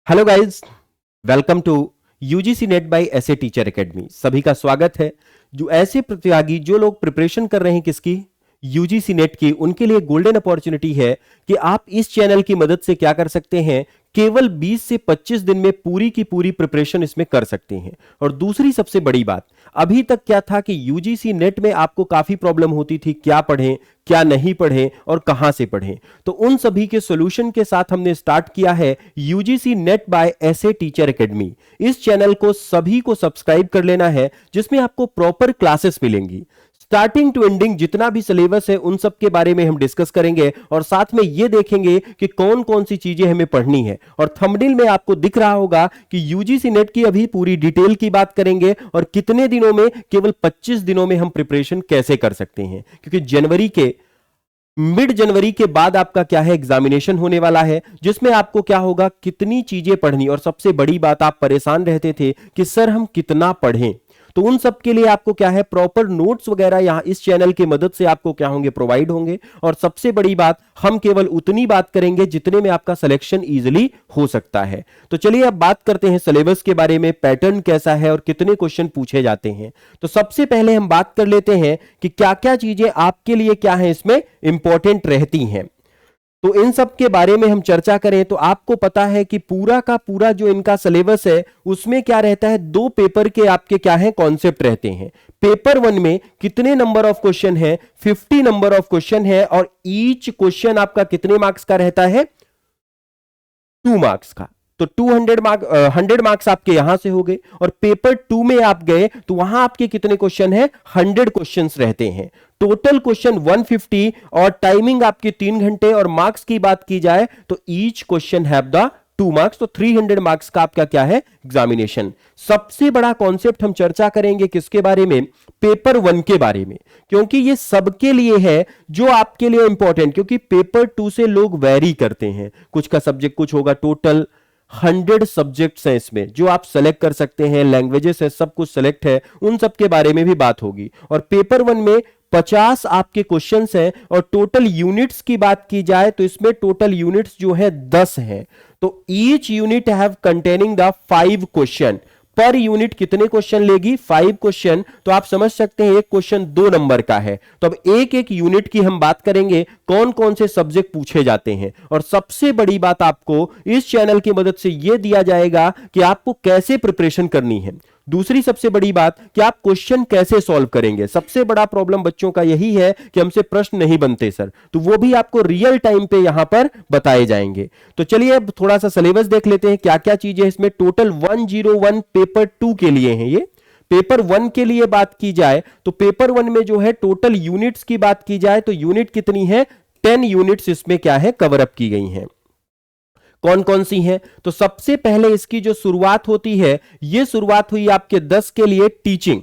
Hello guys, welcome to UGC NET by SA Teacher Academy. सभी का स्वागत है। जो ऐसे प्रतिभागी जो लोग प्रिपरेशन कर रहे हैं किसकी, यूजीसी नेट की, उनके लिए गोल्डन अपॉर्चुनिटी है कि आप इस चैनल की मदद से क्या कर सकते हैं, केवल 20 से 25 दिन में पूरी की पूरी प्रिपरेशन इसमें कर सकते हैं। और दूसरी सबसे बड़ी बात, अभी तक क्या था कि यूजीसी नेट में आपको काफी प्रॉब्लम होती थी, क्या पढ़ें क्या नहीं पढ़ें और कहां से पढ़ें। तो उन सभी के सॉल्यूशन के साथ हमने स्टार्ट किया है UGC NET by SA Teacher Academy. इस चैनल को सभी को सब्सक्राइब कर लेना है, जिसमें आपको प्रॉपर क्लासेस मिलेंगी। स्टार्टिंग टू एंडिंग जितना भी सिलेबस है उन सब के बारे में हम डिस्कस करेंगे और साथ में ये देखेंगे कि कौन कौन सी चीजें हमें पढ़नी है। और थंबनेल में आपको दिख रहा होगा कि यूजीसी नेट की अभी पूरी डिटेल की बात करेंगे और कितने दिनों में, केवल 25 दिनों में हम प्रिपरेशन कैसे कर सकते हैं, क्योंकि मिड जनवरी के बाद आपका क्या है, एग्जामिनेशन होने वाला है, जिसमें आपको क्या होगा, कितनी चीजें पढ़नी। और सबसे बड़ी बात, आप परेशान रहते थे कि सर हम कितना पढ़ें, तो उन सब के लिए आपको क्या है, प्रॉपर नोट्स वगैरह यहां इस चैनल की मदद से आपको क्या होंगे, प्रोवाइड होंगे। और सबसे बड़ी बात, हम केवल उतनी बात करेंगे जितने में आपका सिलेक्शन इजीली हो सकता है। तो चलिए अब बात करते हैं सिलेबस के बारे में, पैटर्न कैसा है और कितने क्वेश्चन पूछे जाते हैं। तो सबसे पहले हम बात कर लेते हैं कि क्या क्या चीजें आपके लिए क्या है इसमें इंपॉर्टेंट रहती हैं। तो इन सब के बारे में हम चर्चा करें तो आपको पता है कि पूरा का पूरा जो इनका सिलेबस है उसमें क्या रहता है, 2 पेपर के आपके क्या है, कॉन्सेप्ट रहते हैं। पेपर 1 में कितने नंबर ऑफ क्वेश्चन है, 50 नंबर ऑफ क्वेश्चन है और ईच क्वेश्चन आपका कितने मार्क्स का रहता है, 2 मार्क्स का। तो 100 मार्क्स आपके यहां से हो गए। और पेपर 2 में आप गए तो वहां आपके कितने क्वेश्चन है, 100 क्वेश्चंस रहते हैं। टोटल क्वेश्चन 150 और टाइमिंग आपकी 3 घंटे। और मार्क्स की बात की जाए तो each question have the 2 marks, तो 300 मार्क्स का आपका क्या है, एग्जामिनेशन। सबसे बड़ा कॉन्सेप्ट हम चर्चा करेंगे किसके बारे में, पेपर 1 के बारे में, क्योंकि ये सबके लिए है जो आपके लिए इंपॉर्टेंट। क्योंकि पेपर 2 से लोग वेरी करते हैं, कुछ का सब्जेक्ट कुछ होगा। टोटल 100 सब्जेक्ट्स हैं इसमें जो आप सेलेक्ट कर सकते हैं, लैंग्वेजेस है, सब कुछ सेलेक्ट है, उन सब के बारे में भी बात होगी। और पेपर 1 में 50 आपके क्वेश्चंस हैं। और टोटल यूनिट्स की बात की जाए तो इसमें टोटल यूनिट्स जो है 10 हैं। तो each unit have containing the 5 question. Per unit कितने क्वेश्चन लेगी, 5 क्वेश्चन। तो आप समझ सकते हैं एक क्वेश्चन 2 नंबर का है। तो अब एक एक यूनिट की हम बात करेंगे, कौन कौन से सब्जेक्ट पूछे जाते हैं। और सबसे बड़ी बात, आपको इस चैनल की मदद से यह दिया जाएगा कि आपको कैसे प्रिपरेशन करनी है। दूसरी सबसे बड़ी बात कि आप क्वेश्चन कैसे सॉल्व करेंगे। सबसे बड़ा प्रॉब्लम बच्चों का यही है कि हमसे प्रश्न नहीं बनते सर, तो वो भी आपको रियल टाइम पे यहां पर बताए जाएंगे। तो चलिए अब थोड़ा सा सिलेबस देख लेते हैं, क्या क्या चीजें इसमें। टोटल 101 पेपर 2 के लिए हैं ये। पेपर 1 के लिए बात की जाए तो पेपर 1 में जो है टोटल यूनिट्स की बात की जाए तो यूनिट कितनी है, 10 यूनिट्स इसमें क्या है, कवर अप की गई हैं। कौन कौन सी हैं, तो सबसे पहले इसकी जो शुरुआत होती है, यह शुरुआत हुई आपके 10 के लिए टीचिंग।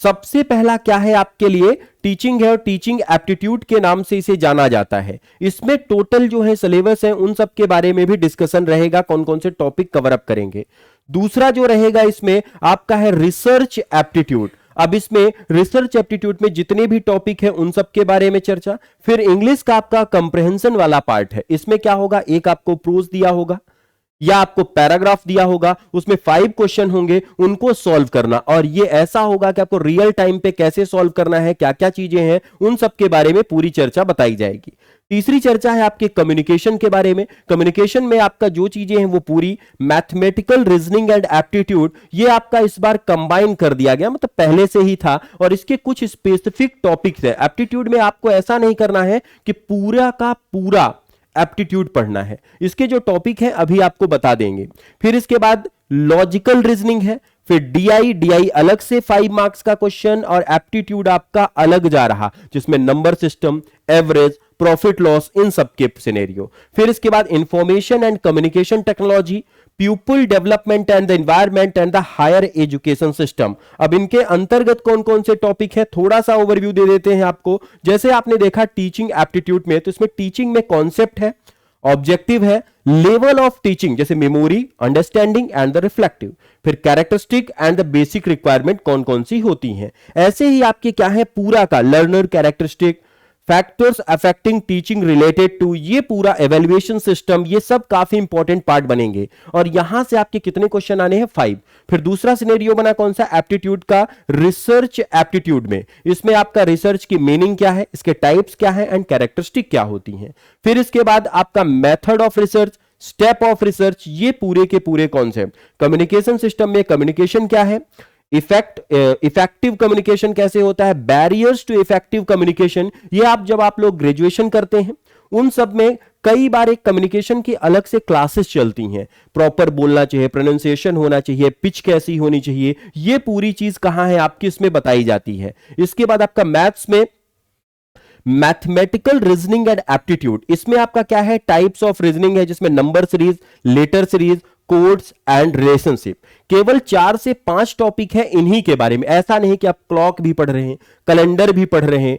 सबसे पहला क्या है आपके लिए, टीचिंग है। और टीचिंग एप्टीट्यूड के नाम से इसे जाना जाता है। इसमें टोटल जो है सिलेबस है उन सब के बारे में भी डिस्कशन रहेगा, कौन कौन से टॉपिक कवर अप करेंगे। दूसरा जो रहेगा इसमें आपका है रिसर्च एप्टीट्यूड। अब इसमें रिसर्च एप्टीट्यूड में जितने भी टॉपिक है उन सब के बारे में चर्चा। फिर इंग्लिश का आपका कंप्रहेंशन वाला पार्ट है। इसमें क्या होगा, एक आपको प्रोज दिया होगा या आपको पैराग्राफ दिया होगा, उसमें 5 क्वेश्चन होंगे, उनको सॉल्व करना। और ये ऐसा होगा कि आपको रियल टाइम पे कैसे सॉल्व करना है, क्या क्या चीजें हैं, उन सब के बारे में पूरी चर्चा बताई जाएगी। तीसरी चर्चा है आपके कम्युनिकेशन के बारे में। कम्युनिकेशन में आपका जो चीजें हैं वो पूरी मैथमेटिकल रीजनिंग एंड एप्टीट्यूड, ये आपका इस बार कंबाइन कर दिया गया, मतलब पहले से ही था। और इसके कुछ स्पेसिफिक टॉपिक्स है। एप्टीट्यूड में आपको ऐसा नहीं करना है कि पूरा का पूरा एप्टीट्यूड पढ़ना है। इसके जो टॉपिक है अभी आपको बता देंगे। फिर इसके बाद लॉजिकल रीजनिंग है। फिर डीआई अलग से 5 मार्क्स का क्वेश्चन और एप्टीट्यूड आपका अलग जा रहा, जिसमें number system, average, profit loss, इन सब के सिनेरियो। फिर इसके बाद information and communication technology, people development and the environment and the higher education system. अब इनके अंतर्गत कौन कौन से टॉपिक है, थोड़ा सा ओवरव्यू दे देते हैं आपको। जैसे आपने देखा टीचिंग एप्टीट्यूड में, तो इसमें टीचिंग में कॉन्सेप्ट है, ऑब्जेक्टिव है, लेवल ऑफ टीचिंग जैसे memory, understanding and the reflective. फिर characteristic and the basic requirement कौन कौन सी होती हैं। ऐसे ही आपके क्या है, पूरा का learner characteristic, factors affecting teaching related to, ये पूरा एवेल्युएशन सिस्टम, ये सब काफी इंपॉर्टेंट पार्ट बनेंगे। और यहां से आपके कितने क्वेश्चन आने हैं? 5। फिर दूसरा सिनेरियो बना कौन सा? एप्टीट्यूड का, रिसर्च एप्टीट्यूड में। इसमें आपका रिसर्च की मीनिंग क्या है, इसके टाइप्स क्या है एंड कैरेक्टरिस्टिक क्या होती हैं। फिर इसके बाद आपका method of research, step of research, ये पूरे के पूरे कॉन्सेप्ट। कम्युनिकेशन सिस्टम में कम्युनिकेशन क्या है, इफेक्टिव कम्युनिकेशन कैसे होता है, बैरियर्स टू इफेक्टिव कम्युनिकेशन, ये जब आप लोग ग्रेजुएशन करते हैं उन सब में कई बार एक कम्युनिकेशन की अलग से क्लासेस चलती हैं। प्रॉपर बोलना चाहिए, प्रोनाउंसिएशन होना चाहिए, पिच कैसी होनी चाहिए, ये पूरी चीज कहां है आपकी, इसमें बताई जाती है। इसके बाद आपका मैथ्स में मैथमेटिकल रीजनिंग एंड एप्टीट्यूड, इसमें आपका क्या है? टाइप्स ऑफ रीजनिंग है, जिसमें number series, letter series, codes and relationship. केवल 4 से 5 टॉपिक है इन्हीं के बारे में। ऐसा नहीं कि आप क्लॉक भी पढ़ रहे हैं, कैलेंडर भी पढ़ रहे हैं,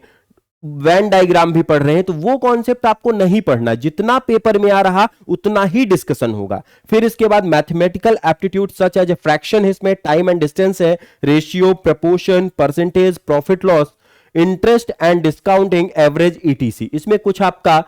वेन डायग्राम भी पढ़ रहे हैं, तो वो कॉन्सेप्ट आपको नहीं पढ़ना। जितना पेपर में आ रहा उतना ही डिस्कशन होगा। फिर इसके बाद mathematical aptitude such as a fraction है, इसमें टाइम एंड डिस्टेंस है, ratio, proportion, percentage, profit loss, interest and discounting, average, ETC. इसमें कुछ आपका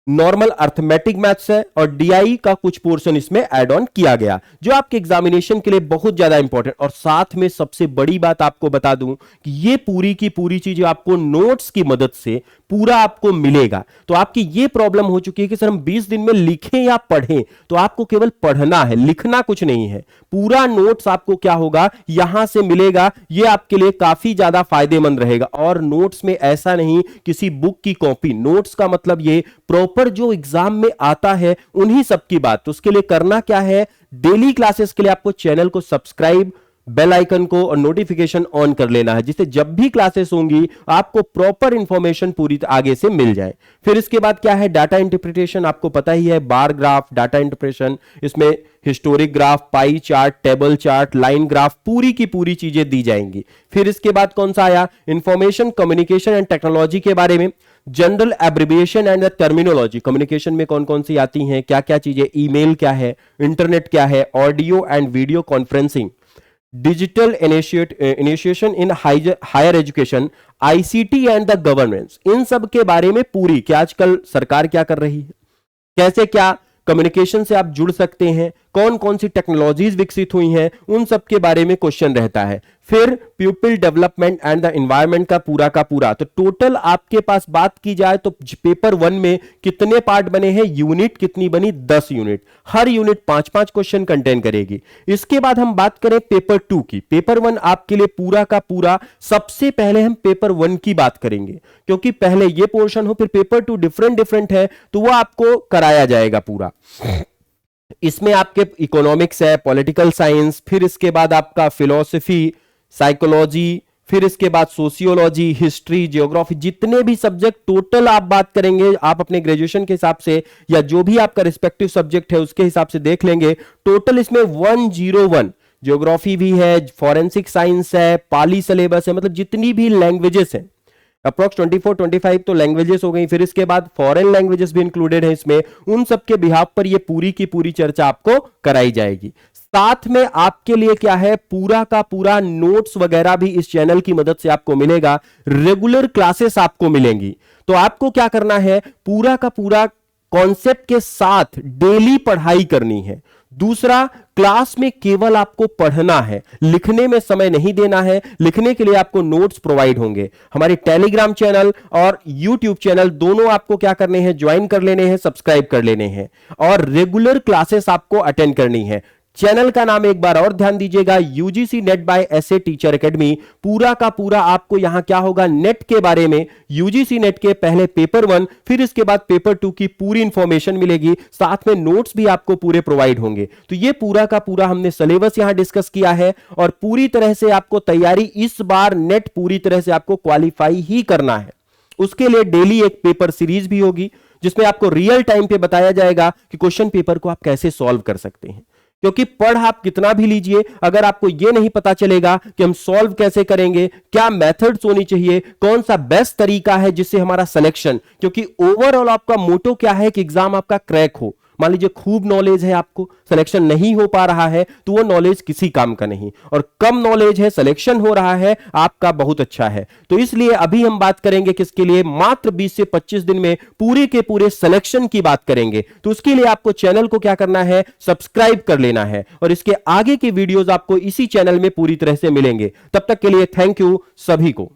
नॉर्मल अर्थमेटिक मैथ्स है और डीआई का कुछ पोर्शन इसमें ऐड ऑन किया गया, जो आपके एग्जामिनेशन के लिए बहुत ज्यादा इंपॉर्टेंट। और साथ में सबसे बड़ी बात आपको बता दूं कि ये पूरी की पूरी चीज आपको नोट्स की मदद से पूरा आपको मिलेगा। तो आपकी ये प्रॉब्लम हो चुकी है कि सर हम 20 दिन में लिखें या पढ़ें, तो आपको केवल पढ़ना है, लिखना कुछ नहीं है। पूरा नोट्स आपको क्या होगा, यहां से मिलेगा, ये आपके लिए काफी ज्यादा फायदेमंद रहेगा। और नोट्स में ऐसा नहीं किसी बुक की कॉपी, नोट्स का मतलब ये प्रॉपर जो एग्जाम में आता है उन्हीं सब की बात। तो उसके लिए करना क्या है, डेली क्लासेस के लिए आपको चैनल को सब्सक्राइब, बेल आइकन को और नोटिफिकेशन ऑन कर लेना है, जिससे जब भी क्लासेस होंगी आपको प्रॉपर इंफॉर्मेशन पूरी आगे से मिल जाए। फिर इसके बाद क्या है, डाटा इंटरप्रिटेशन, आपको पता ही है, बार ग्राफ, डाटा इंटरप्रिटेशन, इसमें historic graph, pie chart, table chart, line graph, पूरी की पूरी चीजें दी जाएंगी। फिर इसके बाद कौन सा आया, इंफॉर्मेशन कम्युनिकेशन एंड टेक्नोलॉजी के बारे में, general abbreviation and the terminology, communication में कौन कौन सी आती हैं, क्या क्या चीजें, ईमेल क्या है, इंटरनेट क्या है, audio and video conferencing, digital initiation in higher education, ICT and the governance, इन सब के बारे में पूरी कि आजकल सरकार क्या कर रही है, कैसे क्या कम्युनिकेशन से आप जुड़ सकते हैं, कौन कौन सी टेक्नोलॉजीज विकसित हुई हैं, उन सब के बारे में क्वेश्चन रहता है। फिर people development and the environment का पूरा। तो टोटल आपके पास बात की जाए तो पेपर 1 में कितने पार्ट बने हैं, यूनिट कितनी बनी, 10 यूनिट, हर यूनिट 5-5 क्वेश्चन कंटेन करेगी। इसके बाद हम बात करें पेपर 2 की। पेपर 1 आपके लिए पूरा का पूरा, सबसे पहले हम पेपर 1 की बात करेंगे, क्योंकि पहले ये पोर्शन हो, फिर पेपर 2 डिफरेंट है, तो वो आपको कराया जाएगा पूरा। इसमें आपके इकोनॉमिक्स है, पॉलिटिकल साइंस, फिर इसके बाद आपका फिलॉसफी, साइकोलॉजी, फिर इसके बाद सोशियोलॉजी, हिस्ट्री, जियोग्राफी, जितने भी सब्जेक्ट टोटल आप बात करेंगे, आप अपने ग्रेजुएशन के हिसाब से या जो भी आपका रिस्पेक्टिव सब्जेक्ट है उसके हिसाब से देख लेंगे। टोटल इसमें 101 जियोग्राफी भी है, फॉरेंसिक साइंस है, पाली सिलेबस है, मतलब जितनी भी लैंग्वेजेस हैं, अप्रोक्स 24-25 तो लैंग्वेजेस हो गई। फिर इसके बाद फॉरेन लैंग्वेजेस भी इंक्लूडेड है इसमें, उन सब के बिहाफ पर ये पूरी की पूरी चर्चा आपको कराई जाएगी। साथ में आपके लिए क्या है, पूरा का पूरा नोट्स वगैरह भी इस चैनल की मदद से आपको मिलेगा, रेगुलर क्लासेस आपको मिलेंगी। तो आपको क्या करना है, पूरा का पूरा कॉन्सेप्ट के साथ डेली पढ़ाई करनी है। दूसरा, क्लास में केवल आपको पढ़ना है, लिखने में समय नहीं देना है। लिखने के लिए आपको नोट्स प्रोवाइड होंगे। हमारे टेलीग्राम चैनल और यूट्यूब चैनल दोनों आपको क्या करने हैं, ज्वाइन कर लेने हैं, सब्सक्राइब कर लेने हैं, और रेगुलर क्लासेस आपको अटेंड करनी है। चैनल का नाम एक बार और ध्यान दीजिएगा, UGC NET by SA Teacher Academy. पूरा का पूरा आपको यहां क्या होगा, नेट के बारे में, यूजीसी नेट के पहले पेपर 1, फिर इसके बाद पेपर 2 की पूरी इंफॉर्मेशन मिलेगी, साथ में नोट्स भी आपको पूरे प्रोवाइड होंगे। तो ये पूरा का पूरा हमने सिलेबस यहां डिस्कस किया है, और पूरी तरह से आपको तैयारी, इस बार नेट पूरी तरह से आपको क्वालिफाई ही करना है। उसके लिए डेली एक पेपर सीरीज भी होगी, जिसमें आपको रियल टाइम पे बताया जाएगा कि क्वेश्चन पेपर को आप कैसे सॉल्व कर सकते हैं। क्योंकि पढ़ आप कितना भी लीजिए, अगर आपको यह नहीं पता चलेगा कि हम सॉल्व कैसे करेंगे, क्या मेथड्स होनी चाहिए, कौन सा बेस्ट तरीका है जिससे हमारा सिलेक्शन, क्योंकि ओवरऑल आपका मोटो क्या है कि एग्जाम आपका क्रैक हो, मान लीजिए खूब नॉलेज है, आपको सिलेक्शन नहीं हो पा रहा है, तो वो नॉलेज किसी काम का नहीं। और कम नॉलेज है, सिलेक्शन हो रहा है, आपका बहुत अच्छा है। तो इसलिए अभी हम बात करेंगे किसके लिए, मात्र 20 से 25 दिन में पूरे के पूरे सिलेक्शन की बात करेंगे। तो उसके लिए आपको चैनल को क्या करना है, सब्सक्राइब कर लेना है, और इसके आगे के वीडियोस आपको इसी चैनल में पूरी तरह से मिलेंगे। तब तक के लिए थैंक यू सभी को।